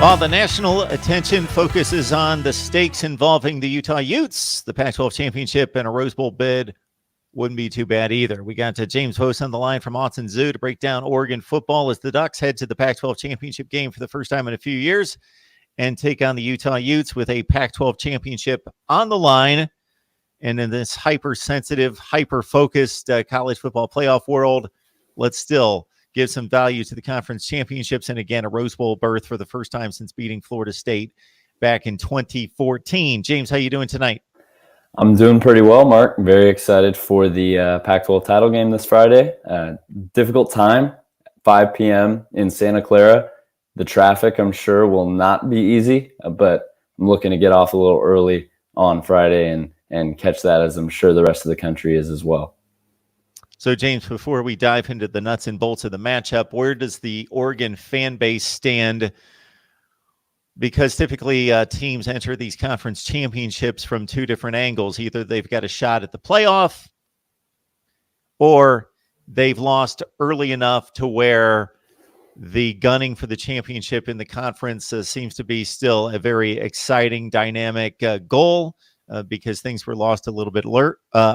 While the national attention focuses on the stakes involving the Utah Utes, the Pac-12 championship and a Rose Bowl bid wouldn't be too bad either. We got James Vos on the line from Autzen Zoo to break down Oregon football as the Ducks head to the Pac-12 championship game for the first time in a few years and take on the Utah Utes with a Pac-12 championship on the line. And in this hypersensitive, hyper-focused college football playoff world, let's still give some value to the conference championships and, again, a Rose Bowl berth for the first time since beating Florida State back in 2014. James, how you doing tonight? I'm doing pretty well, Mark. Very excited for the Pac-12 title game this Friday. Difficult time, 5 p.m. in Santa Clara. The traffic, I'm sure, will not be easy, but I'm looking to get off a little early on Friday and catch that, as I'm sure the rest of the country is as well. So, James, before we dive into the nuts and bolts of the matchup, where does the Oregon fan base stand? Because typically teams enter these conference championships from two different angles. Either they've got a shot at the playoff or they've lost early enough to where the gunning for the championship in the conference seems to be still a very exciting, dynamic goal. Because things were lost a little bit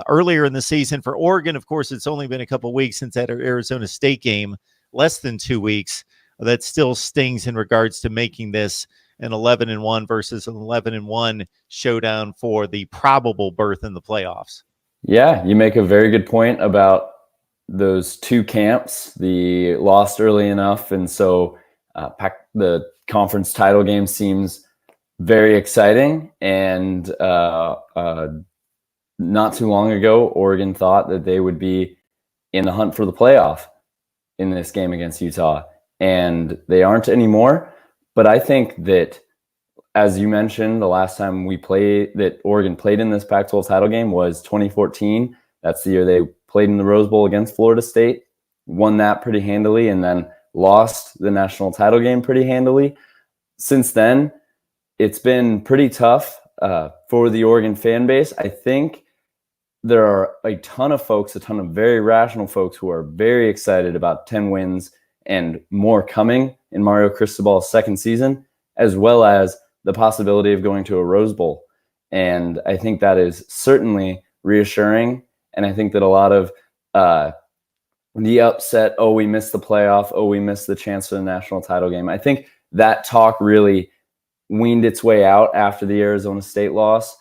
earlier in the season. For Oregon, of course, it's only been a couple weeks since that Arizona State game, less than 2 weeks. That still stings in regards to making this an 11-1 versus an 11-1 showdown for the probable berth in the playoffs. Yeah, you make a very good point about those two camps. The lost early enough, and so the conference title game seems very exciting. And not too long ago, Oregon thought that they would be in the hunt for the playoff in this game against Utah, and they aren't anymore. But I think that, as you mentioned, the last time that Oregon played in this Pac-12 title game was 2014. That's the year they played in the Rose Bowl against Florida State, won that pretty handily, and then lost the national title game pretty handily. Since then, it's been pretty tough for the Oregon fan base. I think there are a ton of very rational folks who are very excited about 10 wins and more coming in Mario Cristobal's second season, as well as the possibility of going to a Rose Bowl. And I think that is certainly reassuring. And I think that a lot of the upset, we missed the playoff, we missed the chance for the national title game, I think that talk really weaned its way out after the Arizona State loss.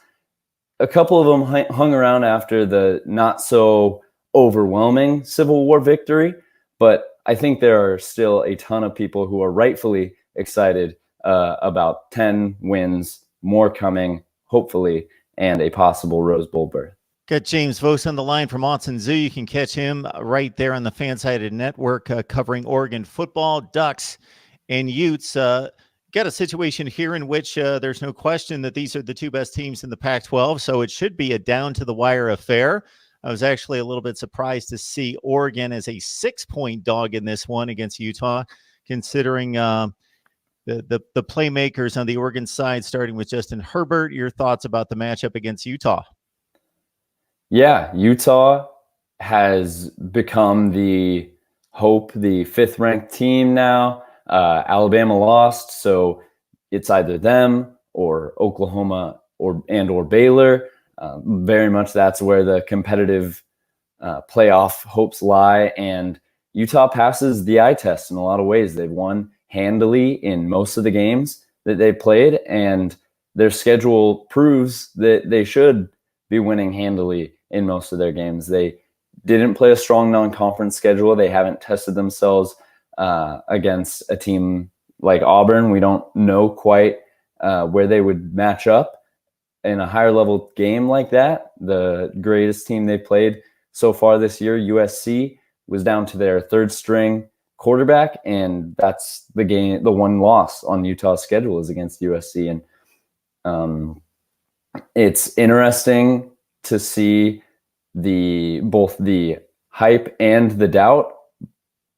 A couple of them hung around after the not so overwhelming Civil War victory, but I think there are still a ton of people who are rightfully excited about 10 wins, more coming, hopefully, and a possible Rose Bowl berth. Got James Vos on the line from Autzen Zoo. You can catch him right there on the Fansided Network covering Oregon football, Ducks, and Utes. Got a situation here in which there's no question that these are the two best teams in the Pac-12, so it should be a down-to-the-wire affair. I was actually a little bit surprised to see Oregon as a 6-point dog in this one against Utah, considering the playmakers on the Oregon side, starting with Justin Herbert. Your thoughts about the matchup against Utah? Yeah, Utah has become the hope, the fifth-ranked team now. Alabama lost, so it's either them or Oklahoma or Baylor. Very much that's where the competitive playoff hopes lie. And Utah passes the eye test in a lot of ways. They've won handily in most of the games that they played, and their schedule proves that they should be winning handily in most of their games. They didn't play a strong non-conference schedule. They haven't tested themselves against a team like Auburn. We don't know quite where they would match up in a higher level game like that. The greatest team they played so far this year, USC, was down to their third string quarterback, and that's the game. The one loss on Utah's schedule is against USC, and it's interesting to see both the hype and the doubt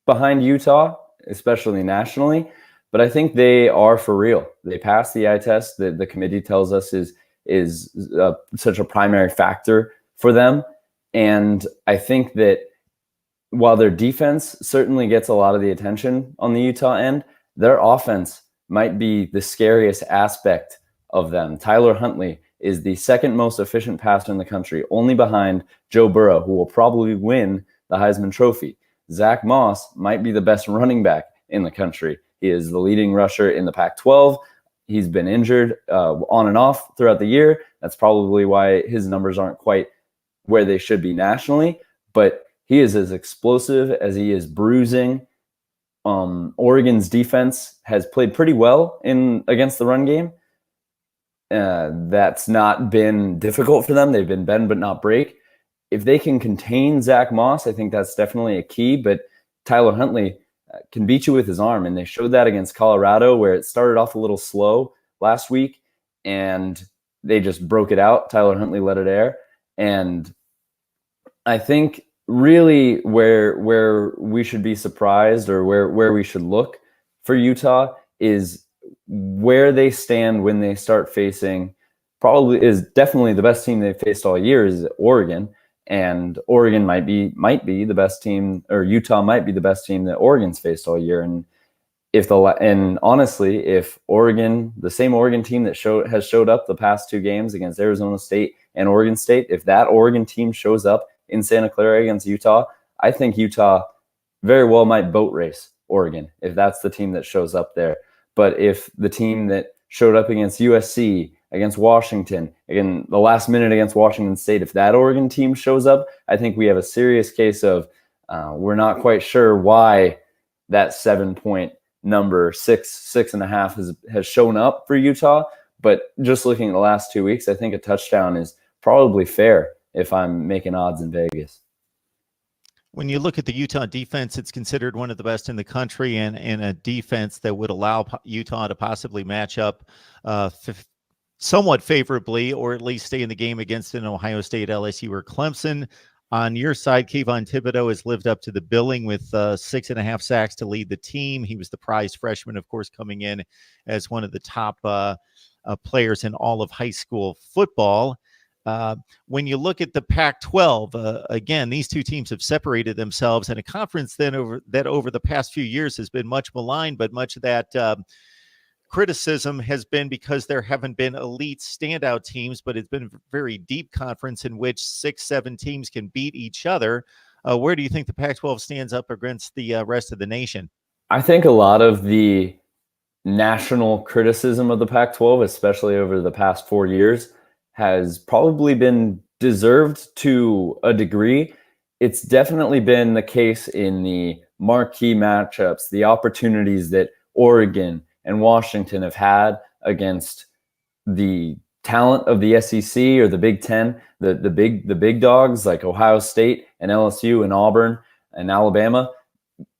behind Utah, especially nationally. But I think they are for real. They passed the eye test that the committee tells us is such a primary factor for them. And I think that while their defense certainly gets a lot of the attention on the Utah end, their offense might be the scariest aspect of them. Tyler Huntley is the second most efficient passer in the country, only behind Joe Burrow, who will probably win the Heisman Trophy. Zach Moss might be the best running back in the country. He is the leading rusher in the Pac-12. He's been injured on and off throughout the year. That's probably why his numbers aren't quite where they should be nationally, but he is as explosive as he is bruising. Oregon's defense has played pretty well against the run game. That's not been difficult for them. They've been bend but not break. If they can contain Zach Moss, I think that's definitely a key, but Tyler Huntley can beat you with his arm, and they showed that against Colorado, where it started off a little slow last week, and they just broke it out. Tyler Huntley let it air, and I think really where we should be surprised, or where we should look for Utah, is where they stand when they start facing definitely the best team they've faced all year is Oregon. And Oregon might be the best team, or Utah might be the best team that Oregon's faced all year. And honestly, if Oregon, the same Oregon team that has showed up the past two games against Arizona State and Oregon State, if that Oregon team shows up in Santa Clara against Utah, I think Utah very well might boat race Oregon if that's the team that shows up there. But if the team that showed up against USC, against Washington, again, the last minute against Washington State, if that Oregon team shows up, I think we have a serious case of we're not quite sure why that 7-point number, 6.5 has shown up for Utah. But just looking at the last 2 weeks, I think a touchdown is probably fair if I'm making odds in Vegas. When you look at the Utah defense, it's considered one of the best in the country, and a defense that would allow Utah to possibly match up somewhat favorably, or at least stay in the game against an Ohio State, LSU, or Clemson. On your side, Kayvon Thibodeaux has lived up to the billing with 6.5 sacks to lead the team. He was the prized freshman, of course, coming in as one of the top players in all of high school football. When you look at the Pac-12, again, these two teams have separated themselves in a conference over the past few years has been much maligned, but much of that criticism has been because there haven't been elite standout teams, but it's been a very deep conference in which 6-7 teams can beat each other. Where do you think the Pac-12 stands up against the rest of the nation? I think a lot of the national criticism of the Pac-12, especially over the past 4 years, has probably been deserved to a degree. It's definitely been the case in the marquee matchups, the opportunities that Oregon and Washington have had against the talent of the SEC or the Big Ten, the big dogs like Ohio State and LSU and Auburn and Alabama.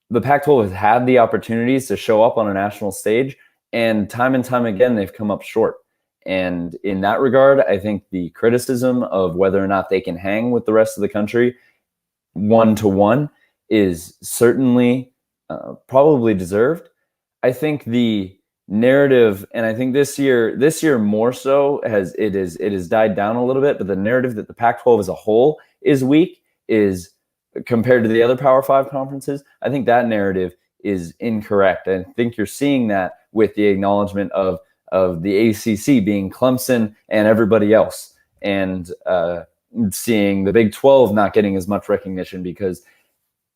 The Pac-12 has had the opportunities to show up on a national stage, and time again, they've come up short. And in that regard, I think the criticism of whether or not they can hang with the rest of the country 1-to-1 is certainly probably deserved. I think the narrative, and I think this year more so it has died down a little bit, but the narrative that the Pac-12 as a whole is weak is compared to the other Power 5 conferences. I think that narrative is incorrect. I think you're seeing that with the acknowledgement of the ACC being Clemson and everybody else, and seeing the Big 12 not getting as much recognition because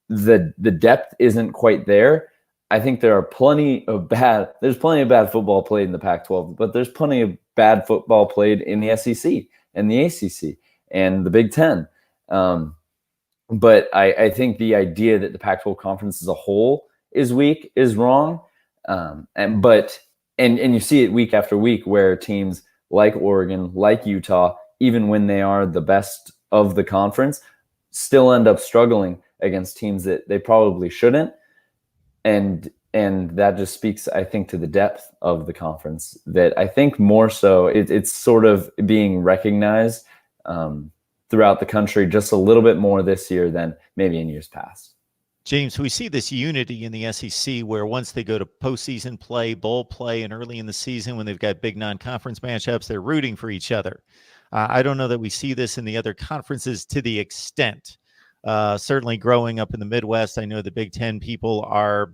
the depth isn't quite there. I think there's plenty of bad football played in the Pac-12, but there's plenty of bad football played in the SEC and the ACC and the Big Ten. But I think the idea that the Pac-12 conference as a whole is weak is wrong. And you see it week after week where teams like Oregon, like Utah, even when they are the best of the conference, still end up struggling against teams that they probably shouldn't. And that just speaks, I think, to the depth of the conference, that I think more so it's sort of being recognized throughout the country just a little bit more this year than maybe in years past. James, we see this unity in the SEC where once they go to postseason play, bowl play, and early in the season when they've got big non-conference matchups, they're rooting for each other. I don't know that we see this in the other conferences to the extent. Certainly growing up in the Midwest, I know the Big Ten people are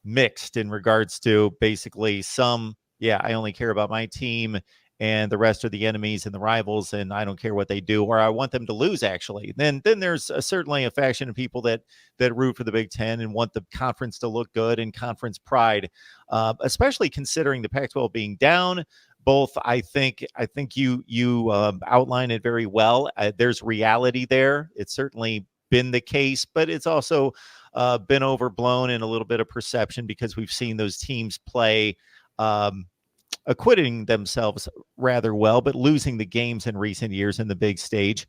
mixed in regards to basically some, yeah, I only care about my team and the rest are the enemies and the rivals, and I don't care what they do, or I want them to lose. Actually, then there's certainly a faction of people that root for the Big Ten and want the conference to look good and conference pride, especially considering the Pac-12 being down. Both, I think you outline it very well. There's reality there. It's certainly been the case, but it's also been overblown in a little bit of perception because we've seen those teams play. Acquitting themselves rather well, but losing the games in recent years in the big stage.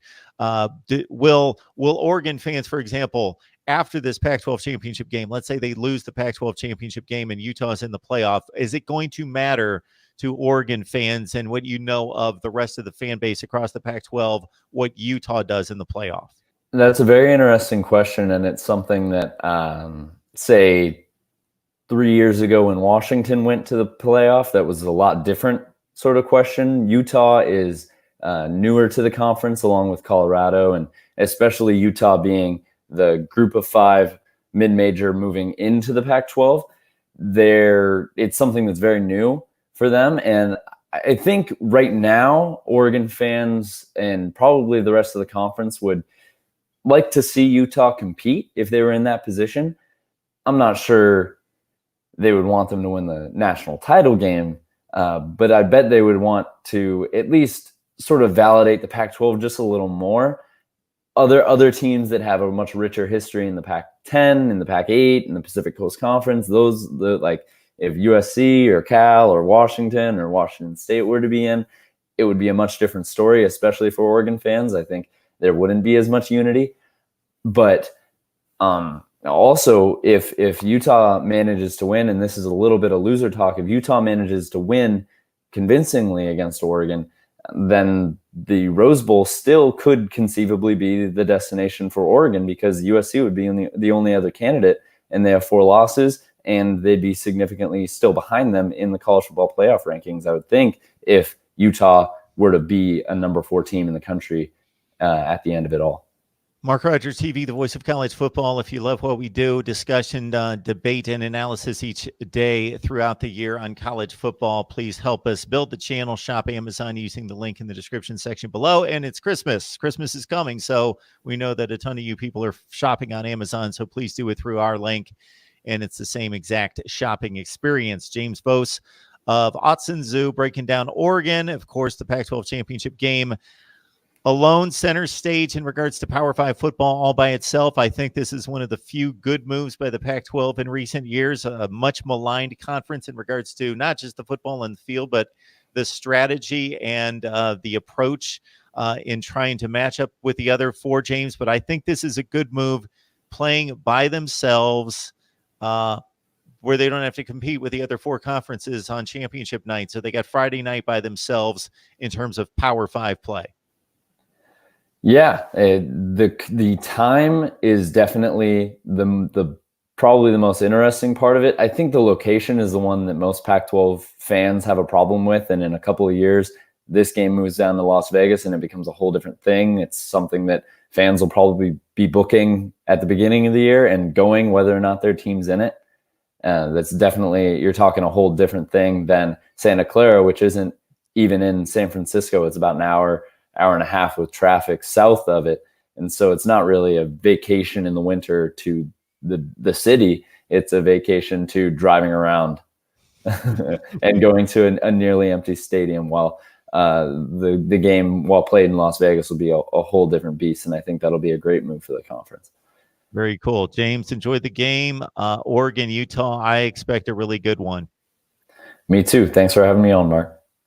Will Oregon fans, for example, after this Pac-12 championship game, let's say they lose the Pac-12 championship game and Utah's in the playoff, is it going to matter to Oregon fans and what you know of the rest of the fan base across the Pac-12, what Utah does in the playoff? That's a very interesting question, and it's something that, say, 3 years ago when Washington went to the playoff, that was a lot different sort of question. Utah is newer to the conference along with Colorado, and especially Utah being the group of 5 mid-major moving into the Pac-12. It's something that's very new for them. And I think right now, Oregon fans and probably the rest of the conference would like to see Utah compete if they were in that position. I'm not sure they would want them to win the national title game, but I bet they would want to at least sort of validate the Pac-12 just a little more. Other teams that have a much richer history in the Pac-10, in the Pac-8, in the Pacific Coast Conference, like if USC or Cal or Washington State were to be in, it would be a much different story, especially for Oregon fans. I think there wouldn't be as much unity. But also, if Utah manages to win, and this is a little bit of loser talk, if Utah manages to win convincingly against Oregon, then the Rose Bowl still could conceivably be the destination for Oregon because USC would be the only other candidate, and they have 4 losses, and they'd be significantly still behind them in the college football playoff rankings, I would think, if Utah were to be a number 4 team in the country at the end of it all. MarkRogersTV, the voice of college football. If you love what we do, discussion, debate, and analysis each day throughout the year on college football, please help us build the channel. Shop Amazon using the link in the description section below. And it's Christmas. Christmas is coming, so we know that a ton of you people are shopping on Amazon, so please do it through our link. And it's the same exact shopping experience. James Vose of Autzen Zoo breaking down Oregon, of course, the Pac-12 championship game. Alone center stage in regards to Power 5 football all by itself. I think this is one of the few good moves by the Pac-12 in recent years, a much maligned conference in regards to not just the football on the field, but the strategy and the approach in trying to match up with the other 4, James. But I think this is a good move, playing by themselves where they don't have to compete with the other 4 conferences on championship night. So they got Friday night by themselves in terms of Power 5 play. Yeah, the time is definitely the probably the most interesting part of it. I think the location is the one that most Pac-12 fans have a problem with, and in a couple of years, this game moves down to Las Vegas and it becomes a whole different thing. It's something that fans will probably be booking at the beginning of the year and going whether or not their team's in it. That's definitely, you're talking a whole different thing than Santa Clara, which isn't even in San Francisco. It's about an hour and a half with traffic south of it. And so it's not really a vacation in the winter to the city. It's a vacation to driving around and going to a nearly empty stadium, while the game, while played in Las Vegas, will be a whole different beast. And I think that'll be a great move for the conference. Very cool. James, enjoyed the game. Oregon, Utah, I expect a really good one. Me too. Thanks for having me on, Mark.